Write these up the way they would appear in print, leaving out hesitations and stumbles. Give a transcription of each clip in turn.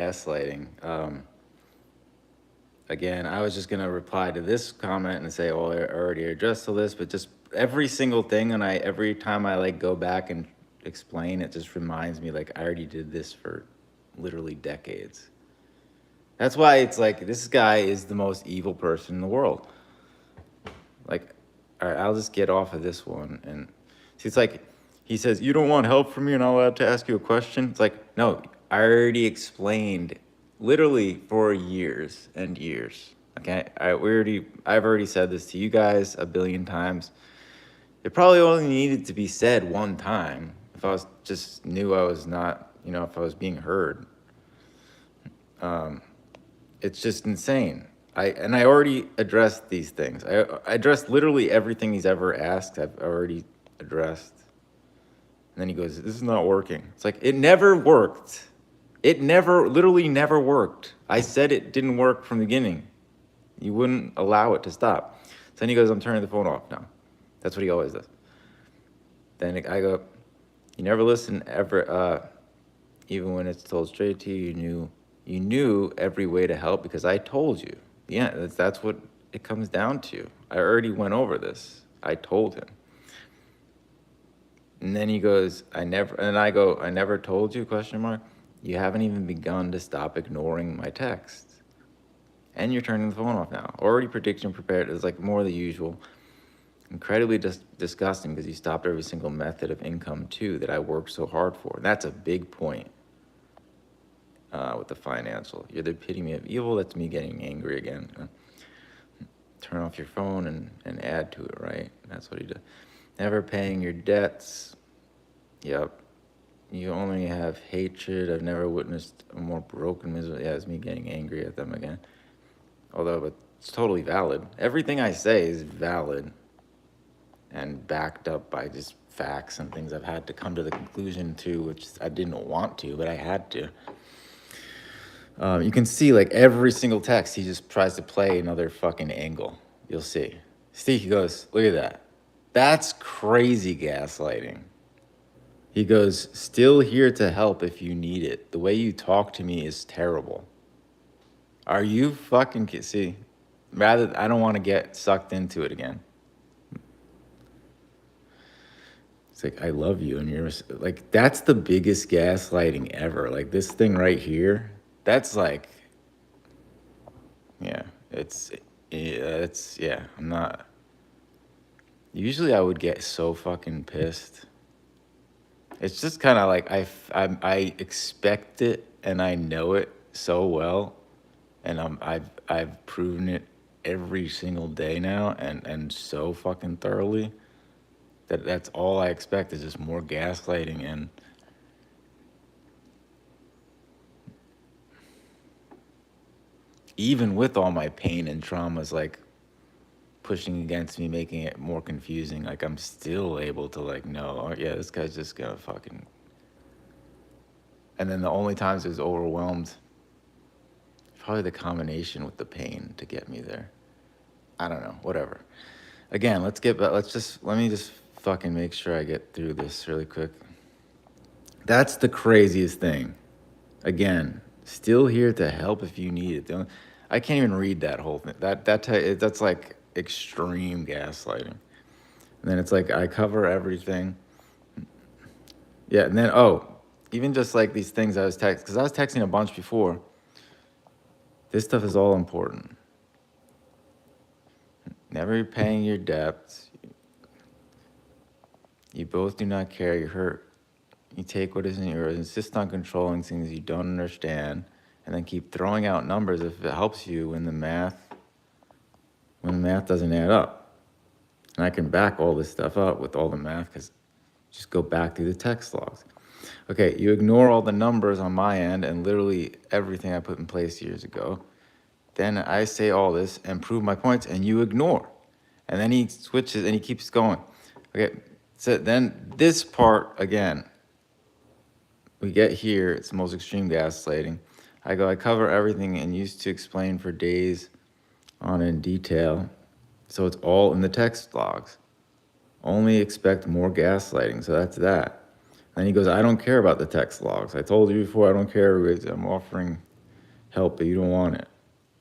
Gaslighting. Again, I was just gonna reply to this comment and say, "Oh, I already addressed all this," but just every single thing, and every time I like go back and explain, it just reminds me like I already did this for literally decades. That's why it's like this guy is the most evil person in the world. Like, all right, I'll just get off of this one and see. It's like he says, "You don't want help from me, and I'm allowed to ask you a question." It's like, no, I already explained, literally for years and years. Okay, I've already said this to you guys a billion times. It probably only needed to be said one time if I was just knew I was not, if I was being heard. It's just insane. I already addressed these things. I addressed literally everything he's ever asked. I've already addressed. And then he goes, "This is not working." It's like, it never worked. It literally never worked. I said it didn't work from the beginning. You wouldn't allow it to stop. So then he goes, "I'm turning the phone off now." That's what he always does. Then I go, "You never listen ever, even when it's told straight to you. You knew every way to help because I told you." Yeah, that's what it comes down to. I already went over this. I told him. And then he goes, I go, "I never told you, question mark. You haven't even begun to stop ignoring my texts. And you're turning the phone off now. Already prediction prepared." It's like more the usual. Incredibly disgusting because you stopped every single method of income too that I worked so hard for. That's a big point with the financial. You're the epitome of evil. That's me getting angry again. Turn off your phone and add to it, right? That's what he did. Never paying your debts. Yep. You only have hatred. I've never witnessed a more broken misery. Yeah, it's me getting angry at them again. Although it's totally valid. Everything I say is valid and backed up by just facts and things I've had to come to the conclusion to, which I didn't want to, but I had to. You can see like every single text, he just tries to play another fucking angle. You'll see. Steve, he goes, "Look at that. That's crazy gaslighting." He goes, "Still here to help if you need it. The way you talk to me is terrible." Are you fucking see? I don't want to get sucked into it again. It's like, "I love you," and you're like, that's the biggest gaslighting ever. Like this thing right here, that's like, yeah, I'm not. Usually I would get so fucking pissed. It's just kind of like I expect it and I know it so well, and I've proven it every single day now and so fucking thoroughly that's all I expect is just more gaslighting. And even with all my pain and traumas like pushing against me, making it more confusing, like I'm still able to like know, oh yeah, this guy's just gonna fucking. And then the only times I was overwhelmed, probably the combination with the pain to get me there. I don't know, whatever. Again, let me just fucking make sure I get through this really quick. That's the craziest thing. Again, still here to help if you need it. I can't even read that whole thing. That's like extreme gaslighting. And then it's like I cover everything. Yeah, and then even just like these things I was texting, because I was texting a bunch before. This stuff is all important. Never paying your debts. You both do not care. You're hurt. You take what isn't yours. Insist on controlling things you don't understand, and then keep throwing out numbers if it helps you when the math doesn't add up. And I can back all this stuff up with all the math because just go back through the text logs. Okay, you ignore all the numbers on my end and literally everything I put in place years ago. Then I say all this and prove my points, and you ignore. And then he switches and he keeps going. Okay, so then this part again, we get here, it's the most extreme gaslighting. I cover everything and used to explain for days on in detail. So it's all in the text logs. Only expect more gaslighting, so that's that. Then he goes, "I don't care about the text logs. I told you before, I don't care. I'm offering help, but you don't want it.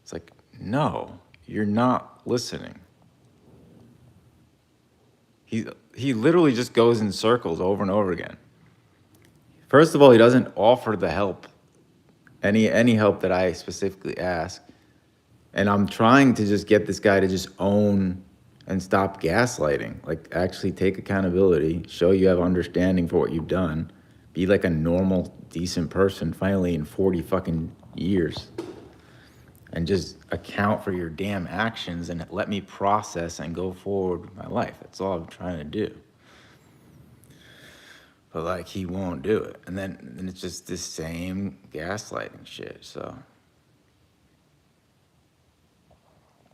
It's like, no, you're not listening. He literally just goes in circles over and over again. First of all, he doesn't offer the help, any help that I specifically ask. And I'm trying to just get this guy to just own and stop gaslighting. Like, actually take accountability, show you have understanding for what you've done, be like a normal, decent person finally in 40 fucking years, and just account for your damn actions and let me process and go forward with my life. That's all I'm trying to do. But like, he won't do it. And then it's just this same gaslighting shit. So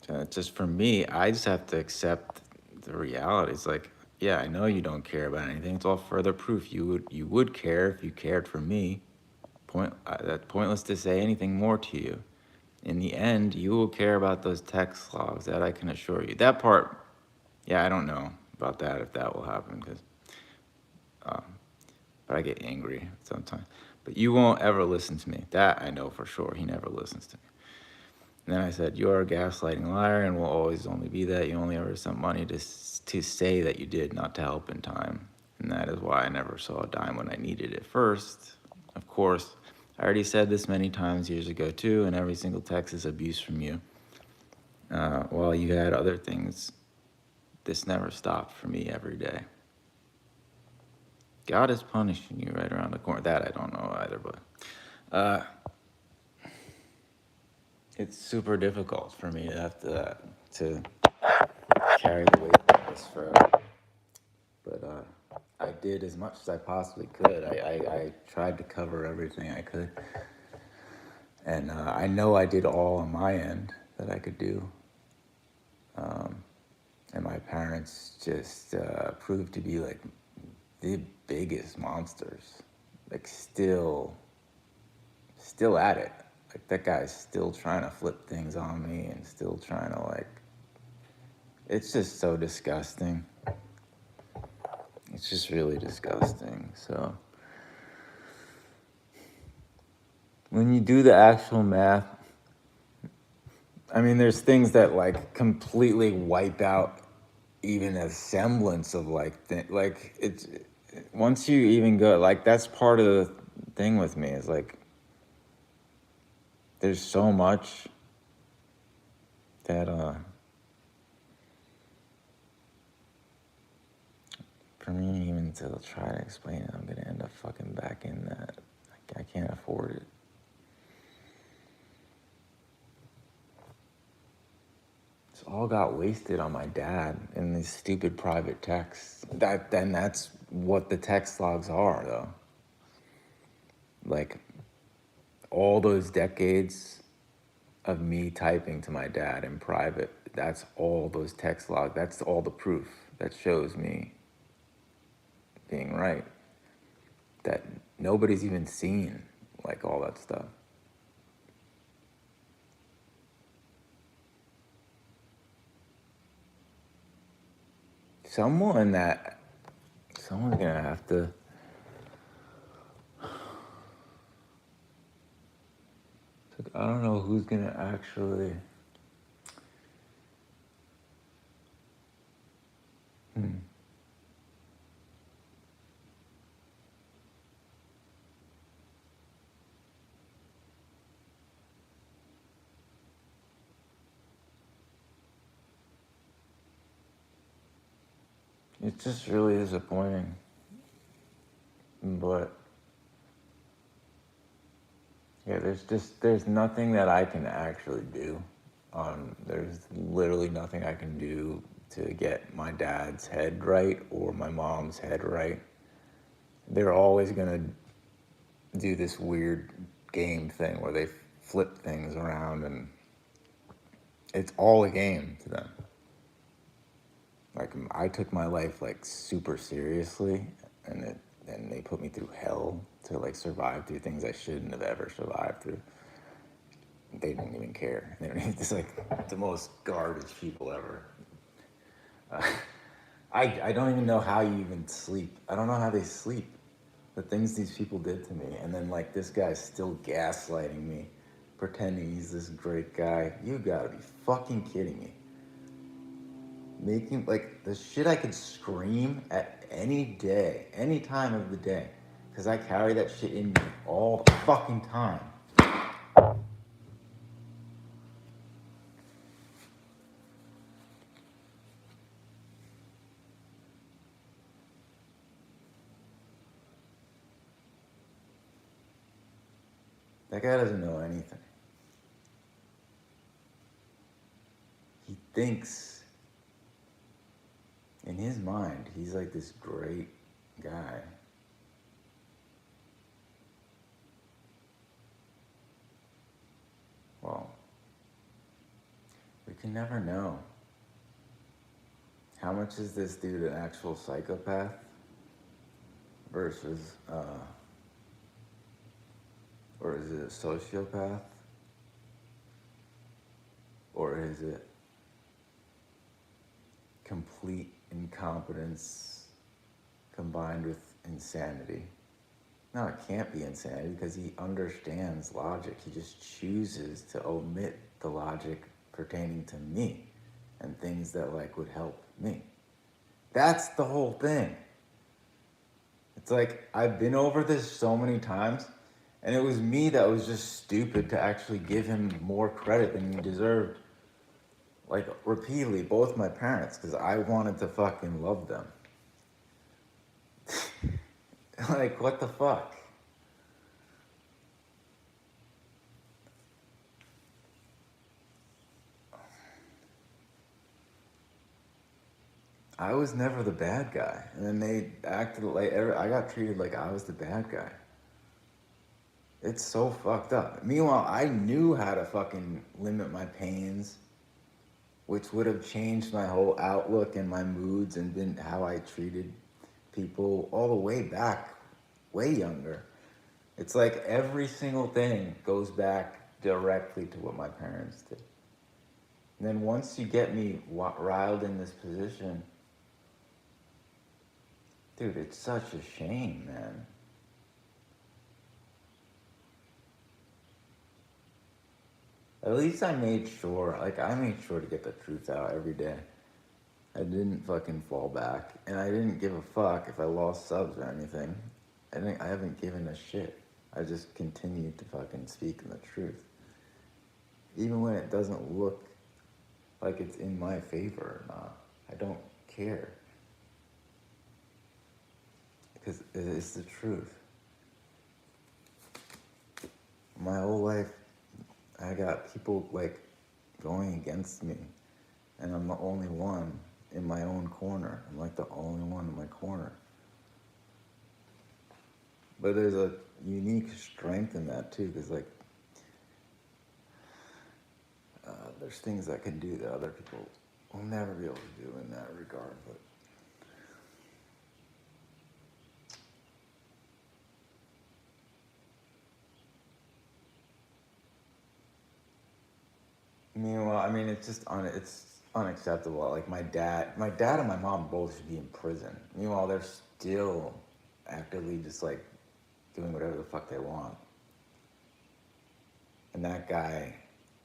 it's just, for me, I just have to accept the reality. It's like, yeah, I know you don't care about anything. It's all further proof you would care if you cared for me. That's pointless to say anything more to you. In the end, you will care about those text logs. That I can assure you. That part, yeah, I don't know about that, if that will happen, because, but I get angry sometimes. But you won't ever listen to me. That I know for sure. He never listens to me. And then I said, you're a gaslighting liar and will always only be that. You only ever sent money to say that you did, not to help in time. And that is why I never saw a dime when I needed it first. Of course, I already said this many times years ago too, and every single text is abuse from you. While you had other things, this never stopped for me every day. God is punishing you right around the corner. That I don't know either, but it's super difficult for me to have to carry the weight of this forever. But I did as much as I possibly could. I tried to cover everything I could. And I know I did all on my end that I could do. And my parents just proved to be like the biggest monsters. Like, still at it. Like, that guy's still trying to flip things on me and still trying to, like, it's just so disgusting. It's just really disgusting. So when you do the actual math, I mean, there's things that like completely wipe out even a semblance of like it's, once you even go, like, that's part of the thing with me, is like, there's so much that for me even to try to explain it, I'm gonna end up fucking back in that. I can't afford it. It's all got wasted on my dad in these stupid private texts. That's what the text logs are, though. Like, all those decades of me typing to my dad in private, that's all those text logs. That's all the proof that shows me being right. That nobody's even seen, like, all that stuff. Someone's gonna have to I don't know who's gonna actually it's just really disappointing. But yeah, there's nothing that I can actually do. There's literally nothing I can do to get my dad's head right or my mom's head right. They're always gonna do this weird game thing where they flip things around, and it's all a game to them. Like, I took my life like super seriously, and they put me through hell to like survive through things I shouldn't have ever survived through. They didn't even care. It's like the most garbage people ever. I don't even know how you even sleep. I don't know how they sleep. The things these people did to me, and then like this guy's still gaslighting me pretending he's this great guy. You gotta be fucking kidding me. Making, like, the shit I could scream at any day, any time of the day. Because I carry that shit in me all the fucking time. That guy doesn't know anything. He thinks, in his mind, he's like this great guy. Well, we can never know. How much is this dude an actual psychopath versus, or is it a sociopath? Or is it complete incompetence combined with insanity? No, it can't be insanity because he understands logic. He just chooses to omit the logic pertaining to me and things that like would help me. That's the whole thing. It's like I've been over this so many times, and it was me that was just stupid to actually give him more credit than he deserved. Like repeatedly, both my parents, because I wanted to fucking love them. Like, what the fuck? I was never the bad guy. And then they acted like, I got treated like I was the bad guy. It's so fucked up. Meanwhile, I knew how to fucking limit my pains, which would have changed my whole outlook and my moods and been how I treated people all the way back, way younger. It's like every single thing goes back directly to what my parents did. And then once you get me riled in this position, dude, it's such a shame, man. At least I made sure, I made sure to get the truth out every day. I didn't fucking fall back, and I didn't give a fuck if I lost subs or anything. I haven't given a shit. I just continued to fucking speak the truth. Even when it doesn't look like it's in my favor or not. I don't care. Because it's the truth. My whole life, I got people like going against me, and I'm the only one in my own corner. I'm like the only one in my corner. But there's a unique strength in that too, because like there's things I can do that other people will never be able to do in that regard. But meanwhile, I mean, it's just it's unacceptable. Like my dad and my mom both should be in prison. Meanwhile, they're still actively just like doing whatever the fuck they want. And that guy,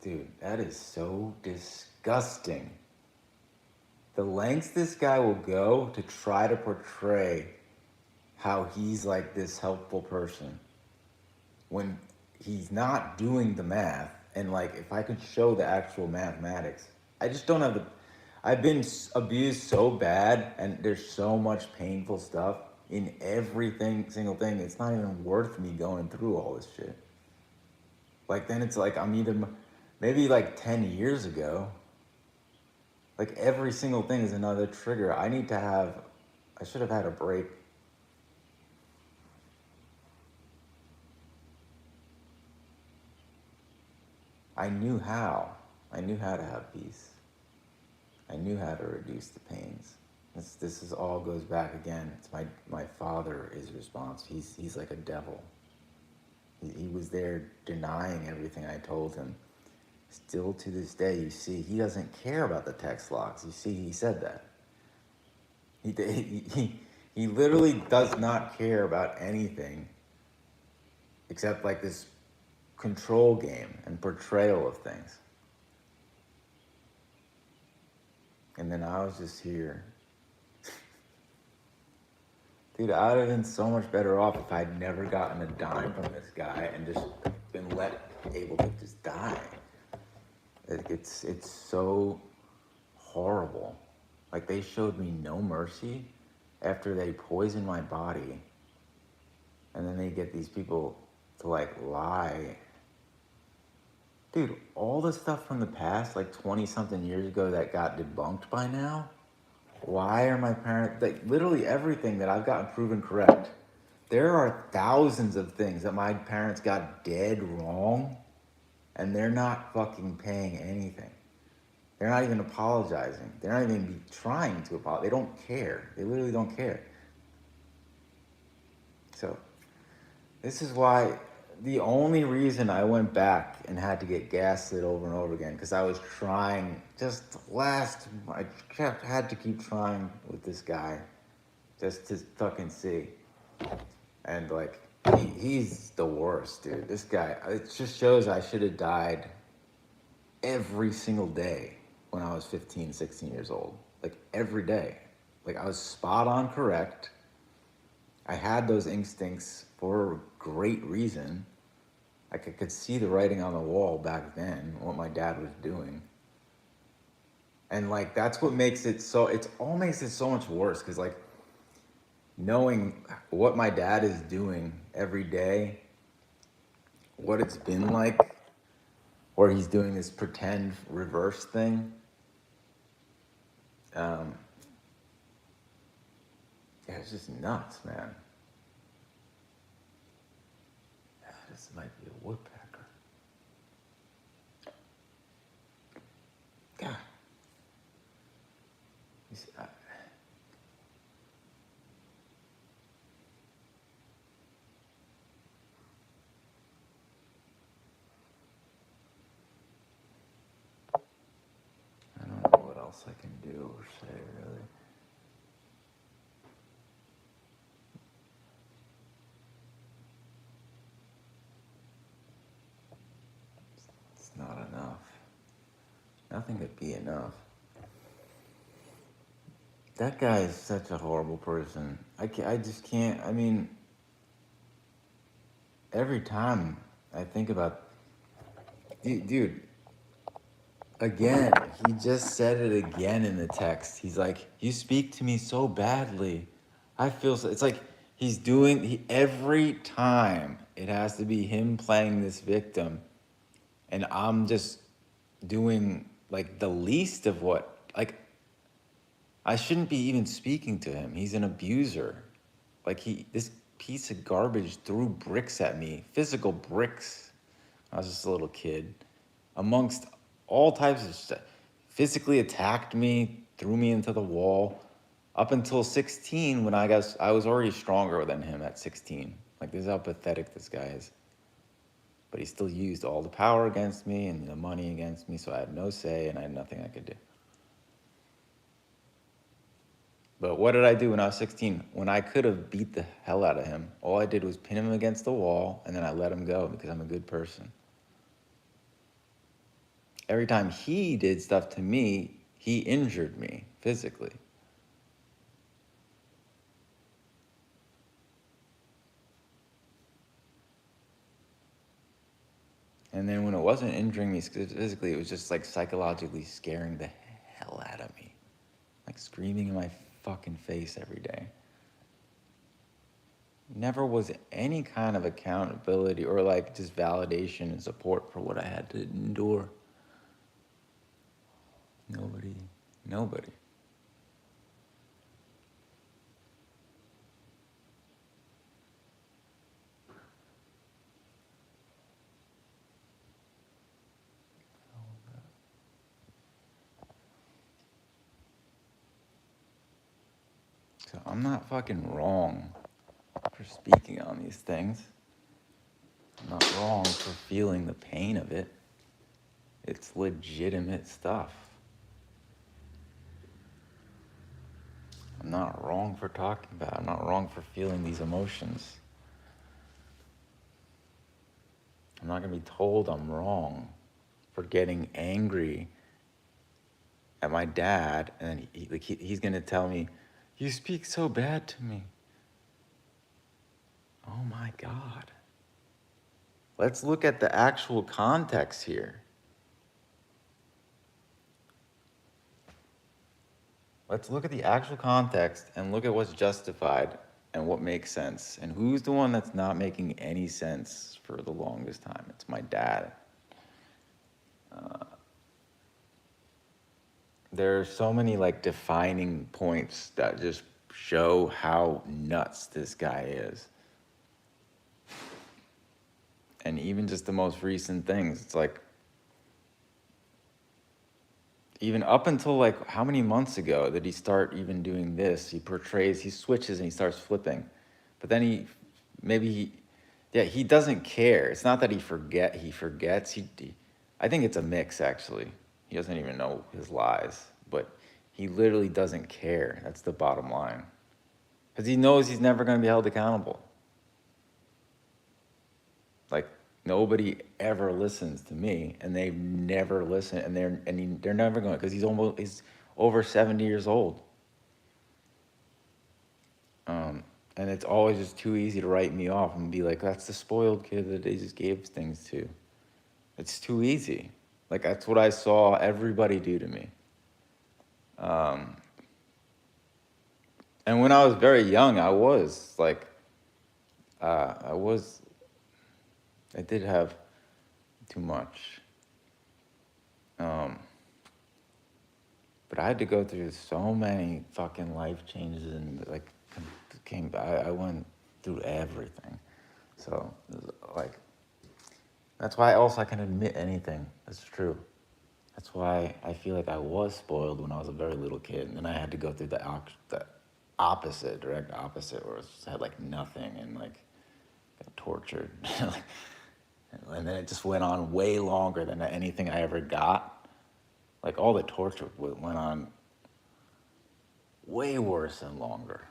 dude, that is so disgusting. The lengths this guy will go to try to portray how he's like this helpful person when he's not doing the math. And like, if I could show the actual mathematics, I just don't have the. I've been abused so bad, and there's so much painful stuff in single thing. It's not even worth me going through all this shit. Like, then it's like I'm either maybe like 10 years ago. Like, every single thing is another trigger. I should have had a break. I knew how to have peace. I knew how to reduce the pains. This is all goes back again. It's my father is responsible. He's like a devil. He was there denying everything I told him. Still to this day, you see, he doesn't care about the text locks. You see, he said that. He literally does not care about anything except like this control game and portrayal of things. And then I was just here. Dude, I would have been so much better off if I'd never gotten a dime from this guy and just been able to just die. It's so horrible. Like, they showed me no mercy after they poisoned my body. And then they get these people to, like, lie. Dude, all the stuff from the past, like 20-something years ago that got debunked by now, why are my parents, like, literally everything that I've gotten proven correct. There are thousands of things that my parents got dead wrong, and they're not fucking paying anything. They're not even apologizing. They're not even trying to apologize. They don't care. They literally don't care. So, this is why the only reason I went back and had to get gaslit over and over again, because I was trying, I had to keep trying with this guy just to fucking see. And like, he's the worst, dude. This guy, it just shows I should have died every single day when I was 15, 16 years old. Like, every day. Like, I was spot on correct. I had those instincts for a great reason. Like, I could see the writing on the wall back then, what my dad was doing. And like, that's what makes it so, it all makes it so much worse. Because like, knowing what my dad is doing every day, what it's been like, where he's doing this pretend reverse thing. Yeah, it's just nuts, man. This might be a woodpecker. God. You see, I don't know what else I can do or say, really. It's not enough. Nothing could be enough. That guy is such a horrible person. I just can't, I mean, every time I think about, dude, again, he just said it again in the text. He's like, you speak to me so badly. I feel so, it's like every time it has to be him playing this victim, and I'm just doing like the least of what, like, I shouldn't be even speaking to him. He's an abuser. Like, this piece of garbage threw bricks at me, physical bricks. I was just a little kid, amongst all types of stuff. Physically attacked me, threw me into the wall. Up until 16, when I was already stronger than him at 16. Like, this is how pathetic this guy is. But he still used all the power against me and the money against me, so I had no say and I had nothing I could do. But what did I do when I was 16? When I could have beat the hell out of him, all I did was pin him against the wall, and then I let him go because I'm a good person. Every time he did stuff to me, he injured me physically. And then when it wasn't injuring me physically, it was just like psychologically scaring the hell out of me. Like screaming in my fucking face every day. Never was any kind of accountability or like just validation and support for what I had to endure. Nobody. So I'm not fucking wrong for speaking on these things. I'm not wrong for feeling the pain of it. It's legitimate stuff. I'm not wrong for talking about it. I'm not wrong for feeling these emotions. I'm not gonna be told I'm wrong for getting angry at my dad, and he's gonna tell me, "You speak so bad to me." Oh my God. Let's look at the actual context here. Let's look at the actual context and look at what's justified and what makes sense. And who's the one that's not making any sense for the longest time? It's my dad. There are so many like defining points that just show how nuts this guy is. And even just the most recent things, it's like, even up until like how many months ago did he start even doing this? He switches and he starts flipping. But then he doesn't care. It's not that he forgets. I think it's a mix actually. He doesn't even know his lies, but he literally doesn't care. That's the bottom line. Because he knows he's never going to be held accountable. Like, nobody ever listens to me, and they've never listened, and they're never going, because he's over 70 years old. And it's always just too easy to write me off and be like, that's the spoiled kid that they just gave things to. It's too easy. Like, that's what I saw everybody do to me. And when I was very young, I was like, I did have too much. But I had to go through so many fucking life changes, and like I went through everything. So like, that's why also I can admit anything. That's true. That's why I feel like I was spoiled when I was a very little kid, and then I had to go through the opposite, direct opposite, where I had like nothing and like got tortured. And then it just went on way longer than anything I ever got. Like, all the torture went on way worse and longer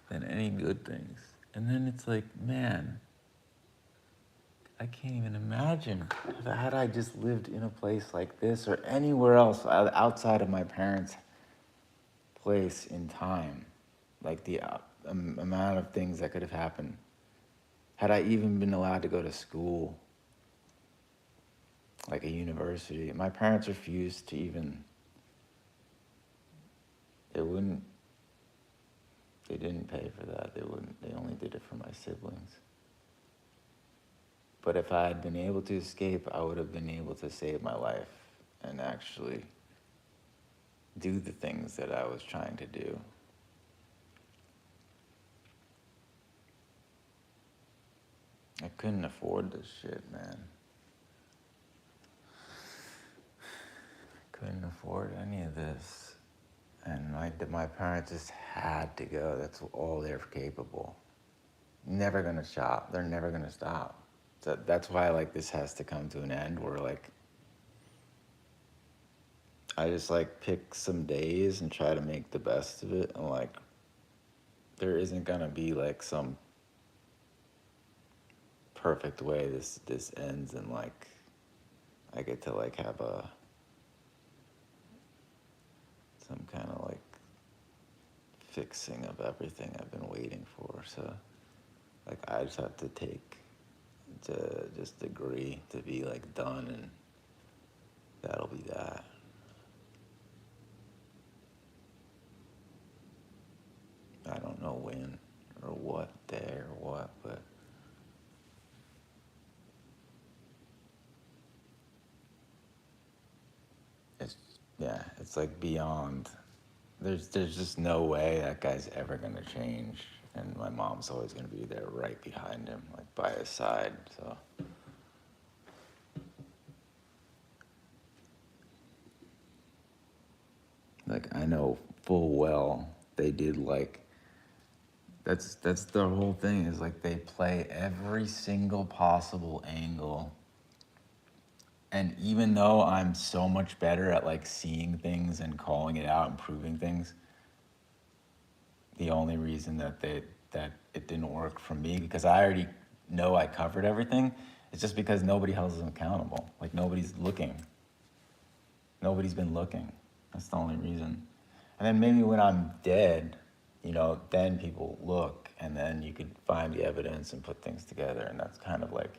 than any good things. And then it's like, man, I can't even imagine had I just lived in a place like this or anywhere else outside of my parents' place in time, like the amount of things that could have happened. Had I even been allowed to go to school, like a university, my parents refused to even, they didn't pay for that. They only did it for my siblings. But if I had been able to escape, I would have been able to save my life and actually do the things that I was trying to do. I couldn't afford this shit, man. Couldn't afford any of this. And my parents just had to go. That's all they're capable. Never gonna stop. They're never gonna stop. So that's why like this has to come to an end, where like I just like pick some days and try to make the best of it, and like there isn't gonna be like some perfect way this ends, and like I get to like have some kind of like fixing of everything I've been waiting for. So like I just have to just agree to be like done, and that'll be that. I don't know when or what day or what, but it's like beyond. There's just no way that guy's ever gonna change, and my mom's always gonna be there right behind him, like by his side. So like I know full well they did like that's the whole thing, is like they play every single possible angle. And even though I'm so much better at like seeing things and calling it out and proving things, the only reason that it didn't work for me, because I already know I covered everything, It's just because nobody holds them accountable. Like nobody's looking. Nobody's been looking. That's the only reason. And then maybe when I'm dead, then people look, and then you could find the evidence and put things together. And that's kind of like,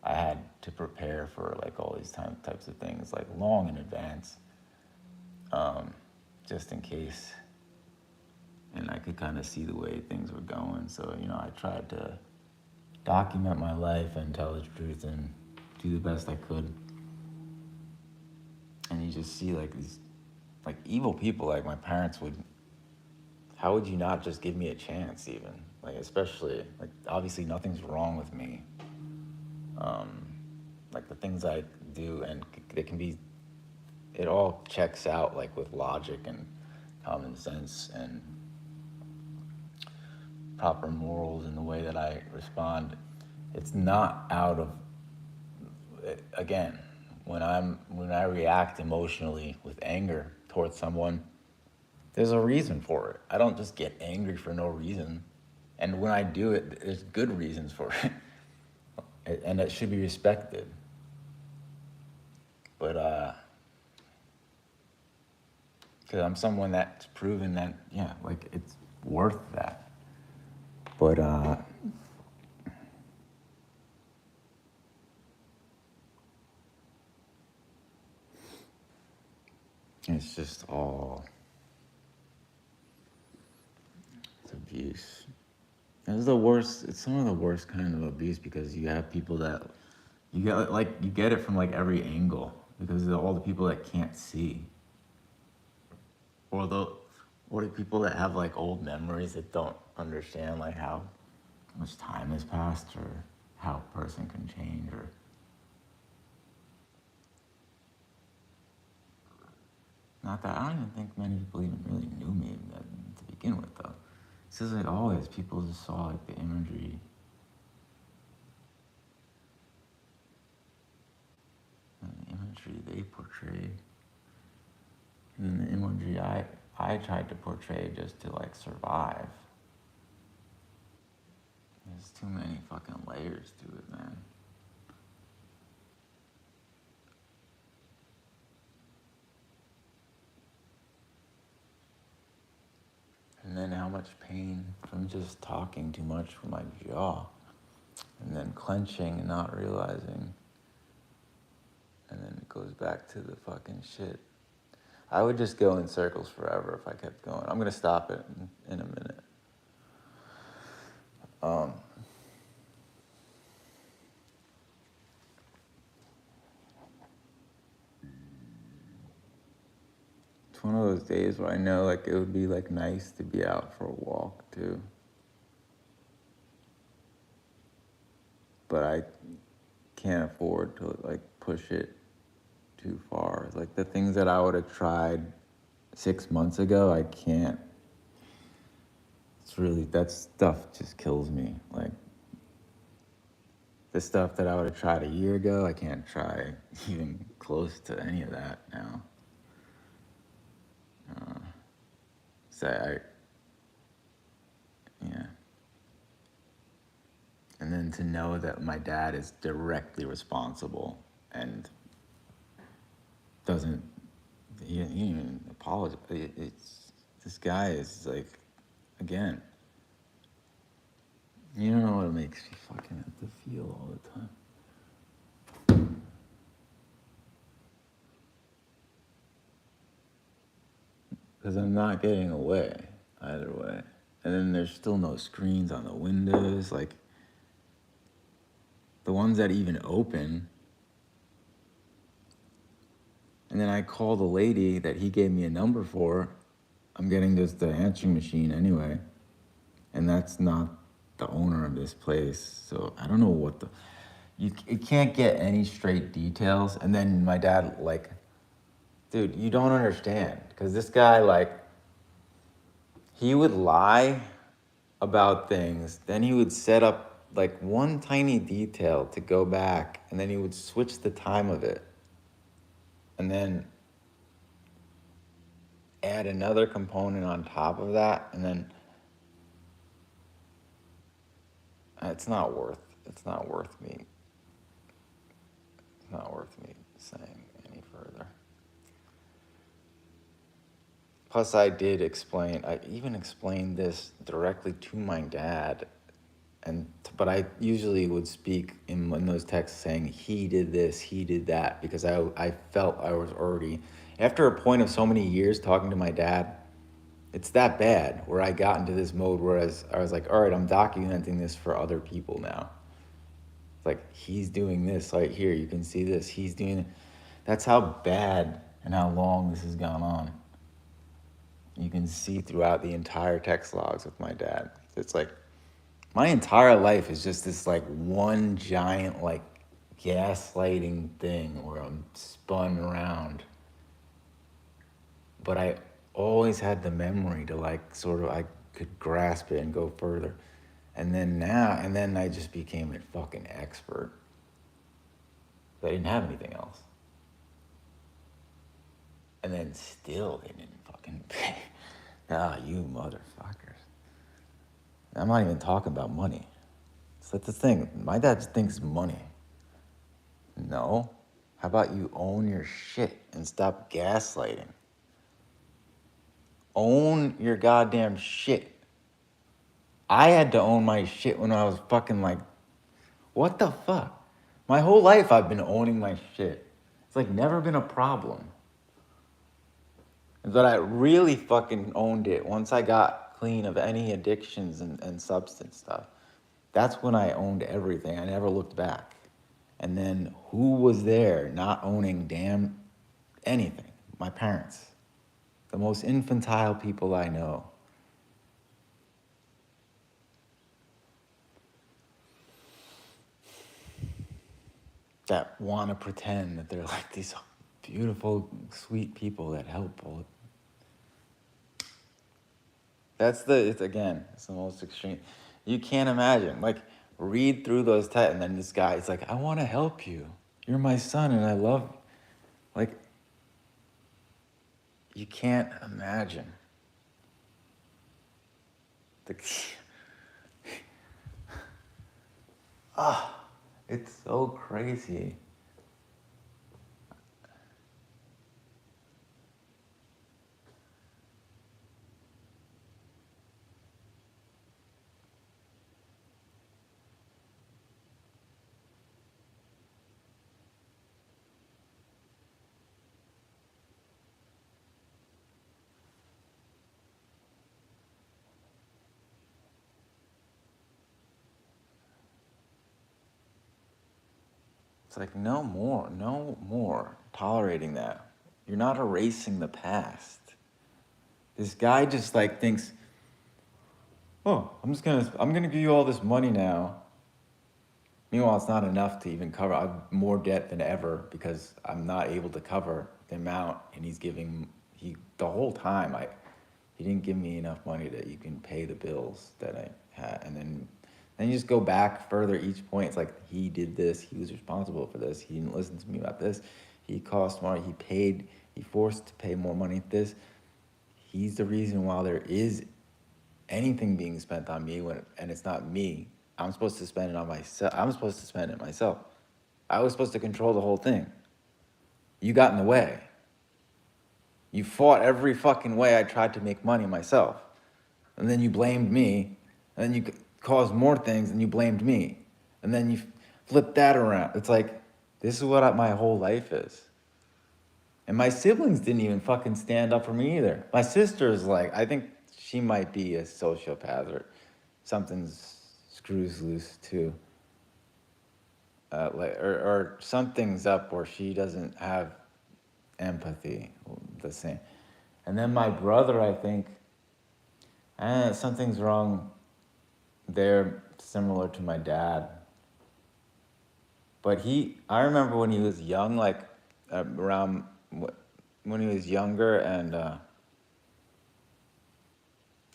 I had to prepare for like all these types of things like long in advance, just in case. And I could kind of see the way things were going. So, I tried to document my life and tell the truth and do the best I could. And you just see like these like evil people, like my parents would, how would you not just give me a chance even? Like, especially, like, obviously nothing's wrong with me. Like the things I do, and it can be, it all checks out like with logic and common sense and proper morals in the way that I respond. It's not out of, again, when I react emotionally with anger towards someone, there's a reason for it. I don't just get angry for no reason. And when I do it, there's good reasons for it. And it should be respected. But, because I'm someone that's proven that, yeah, like it's worth that. But, it's just all, it's abuse. It's the worst, it's some of the worst kind of abuse because you have people that, you get it from like every angle because of all the people that can't see. Or the people that have like old memories that don't understand like how much time has passed or how a person can change or not that I don't even think many people even really knew me to begin with though. It's just like always people just saw like the imagery. And the imagery they portray. And then the imagery I tried to portray just to like survive. There's too many fucking layers to it, man. And then how much pain from just talking too much from my jaw. And then clenching and not realizing. And then it goes back to the fucking shit. I would just go in circles forever if I kept going. I'm gonna stop it in a minute. It's one of those days where I know like it would be like nice to be out for a walk too. But I can't afford to like push it too far. Like the things that I would have tried 6 months ago, I can't. It's really, that stuff just kills me. Like the stuff that I would have tried a year ago, I can't try even close to any of that now. So yeah. And then to know that my dad is directly responsible and doesn't, he didn't even apologize. This guy is like, again, you don't know what it makes me fucking have to feel all the time. Because I'm not getting away either way. And then there's still no screens on the windows. Like, the ones that even open. And then I call the lady that he gave me a number for. I'm getting just the answering machine anyway. And that's not the owner of this place. So I don't know what the... You can't get any straight details. And then my dad, like... Dude, you don't understand. Because this guy, like... He would lie about things. Then he would set up, like, one tiny detail to go back. And then he would switch the time of it. And then add another component on top of that, and then it's not worth it's not worth me. It's not worth me saying any further. Plus, I did explain. I even explained this directly to my dad, but I usually would speak in those texts saying he did this, he did that, because I felt I was already after a point of so many years talking to my dad. It's that bad where I got into this mode where I was like, all right, I'm documenting this for other people now. It's like he's doing this right here. You can see this. He's doing it. That's how bad and how long this has gone on. You can see throughout the entire text logs with my dad. It's like my entire life is just this like one giant like gaslighting thing where I'm spun around. But I always had the memory to like sort of I could grasp it and go further. And then I just became a fucking expert. I didn't have anything else. And then still they didn't fucking pay. Ah, you motherfuckers. I'm not even talking about money. So that's the thing. My dad thinks money. No. How about you own your shit and stop gaslighting? Own your goddamn shit. I had to own my shit when I was fucking like, what the fuck? My whole life I've been owning my shit. It's like never been a problem. But I really fucking owned it once I got clean of any addictions and substance stuff. That's when I owned everything. I never looked back. And then who was there not owning damn anything? My parents. The most infantile people I know. That want to pretend that they're like these beautiful, sweet people that help. It's the most extreme. You can't imagine. Like, read through those texts, and then this guy is like, I want to help you. You're my son, and I love you. Like, you can't imagine. The, it's so crazy. It's like, no more tolerating that. You're not erasing the past. This guy just like thinks, oh, I'm gonna give you all this money now. Meanwhile, it's not enough to even cover. I'm more debt than ever because I'm not able to cover the amount, and the whole time he didn't give me enough money that you can pay the bills that I had, and then you just go back further each point. It's like he did this, he was responsible for this, he didn't listen to me about this, he cost money, he forced to pay more money at this. He's the reason why there is anything being spent on me and it's not me. I'm supposed to spend it on myself. I'm supposed to spend it myself. I was supposed to control the whole thing. You got in the way. You fought every fucking way I tried to make money myself. And then you blamed me. And then you caused more things and you blamed me. And then you flipped that around. It's like, this is what my whole life is. And my siblings didn't even fucking stand up for me either. My sister's like, I think she might be a sociopath or something's screws loose too. Or something's up where she doesn't have empathy the same. And then my brother, I think, something's wrong there, similar to my dad. But I remember when he was young, like around when he was younger, and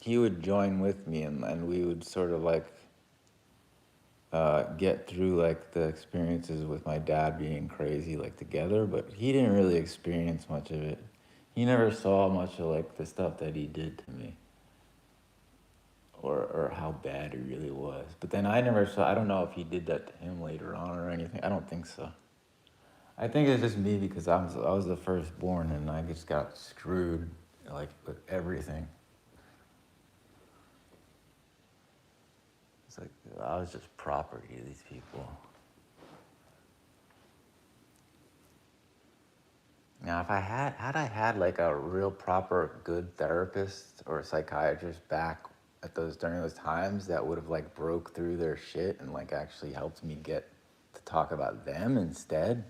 he would join with me, and we would sort of like get through like the experiences with my dad being crazy like together, but he didn't really experience much of it. He never saw much of like the stuff that he did to me. or how bad he really was. But then I never saw. I don't know if he did that to him later on or anything. I don't think so. I think it's just me because I was the firstborn and I just got screwed like with everything. It's like I was just property to these people. Now, if I had like a real proper good therapist or psychiatrist back at those during those times that would have like broke through their shit and like actually helped me get to talk about them instead,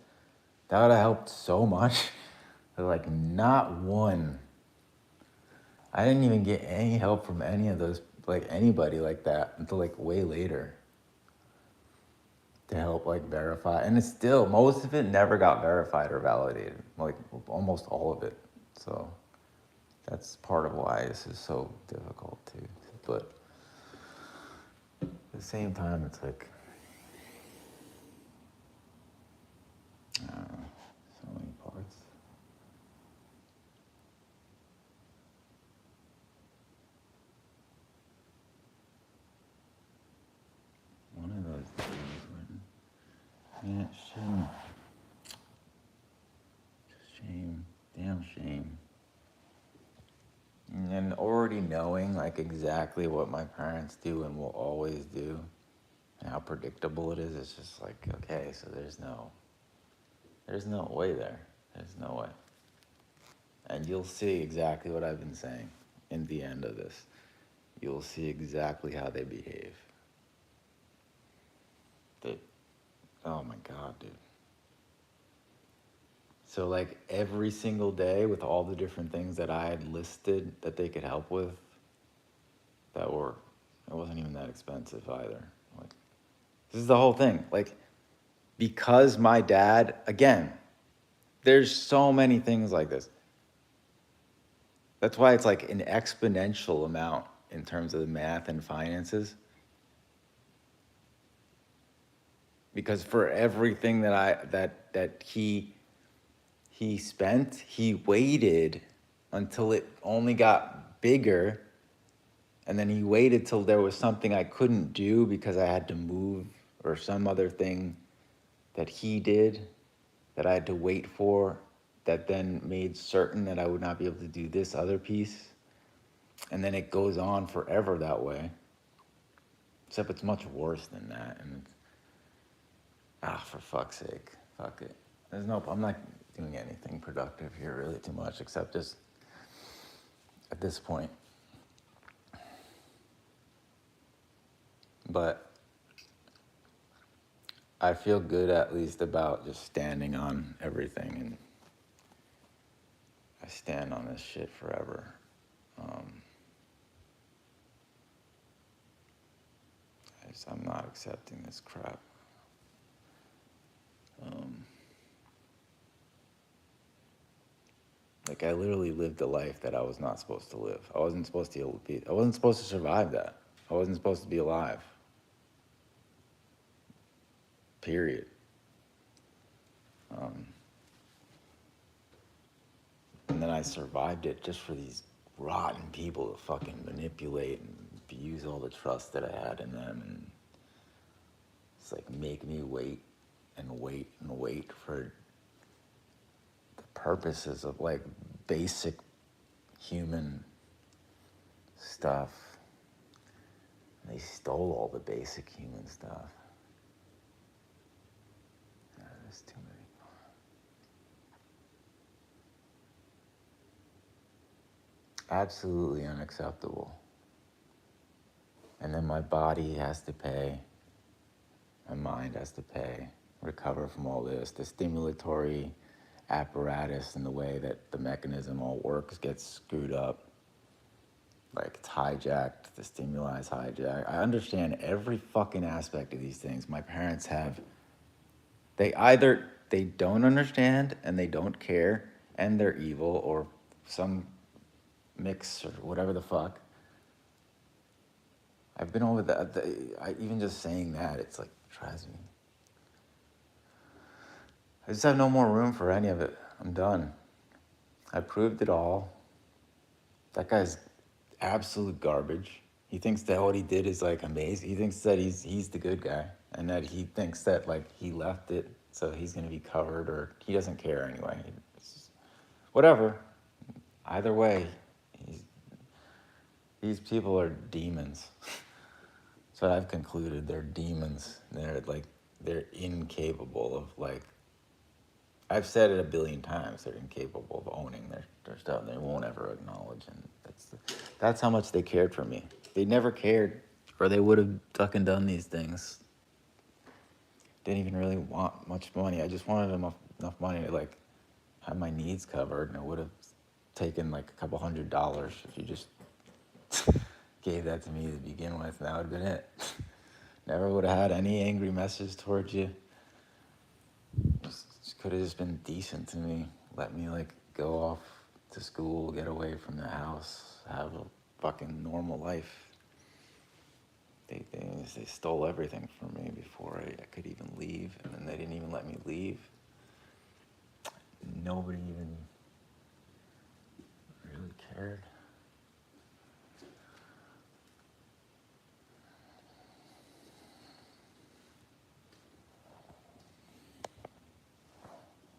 that would have helped so much. But like not one. I didn't even get any help from any of those like anybody like that until like way later to help like verify. And it's still most of it never got verified or validated. Like almost all of it. So that's part of why this is so difficult too. But at the same time, it's like, so many parts. One of those days when, yeah, shame, damn shame. And already knowing like exactly what my parents do and will always do and how predictable it is, it's just like, okay, so there's no way there. There's no way. And you'll see exactly what I've been saying in the end of this. You'll see exactly how they behave. They, oh my God, dude. So like every single day with all the different things that I had listed that they could help with, that were, it wasn't even that expensive either. Like, this is the whole thing. Like, because my dad, again, there's so many things like this. That's why it's like an exponential amount in terms of the math and finances. Because for everything that he spent, he waited until it only got bigger, and then he waited till there was something I couldn't do because I had to move or some other thing that he did that I had to wait for, that then made certain that I would not be able to do this other piece. And then it goes on forever that way. Except it's much worse than that. And it's, for fuck's sake, fuck it. I'm not doing anything productive here really too much, except just at this point. But I feel good at least about just standing on everything, and I stand on this shit forever. I'm not accepting this crap. Like I literally lived a life that I was not supposed to live. I wasn't supposed to survive that. I wasn't supposed to be alive. Period. And then I survived it just for these rotten people to fucking manipulate and abuse all the trust that I had in them, and it's like make me wait and wait and wait for the purposes of like basic human stuff. They stole all the basic human stuff. There's too many. Absolutely unacceptable. And then my body has to pay, my mind has to pay, recover from all this. The stimulatory apparatus and the way that the mechanism all works gets screwed up. Like it's hijacked, the stimuli is hijacked. I understand every fucking aspect of these things. My parents have, they don't understand and they don't care and they're evil or some mix or whatever the fuck. I've been over that. Even just saying that, it's like, drives me. I just have no more room for any of it. I'm done. I proved it all. That guy's absolute garbage. He thinks that what he did is like amazing. He thinks that he's the good guy, and that he thinks that like he left it, so he's gonna be covered, or he doesn't care anyway. Whatever. Either way, these people are demons. So I've concluded they're demons. They're incapable of like. I've said it a billion times. They're incapable of owning their stuff. They won't ever acknowledge, and that's how much they cared for me. They never cared, or they would have fucking done these things. Didn't even really want much money. I just wanted enough money to like have my needs covered, and it would have taken like a couple $100 if you just gave that to me to begin with, and that would have been it. Never would have had any angry message towards you. Just could have just been decent to me. Let me like go off to school, get away from the house, have a fucking normal life. They stole everything from me before I could even leave, and then they didn't even let me leave. Nobody even really cared.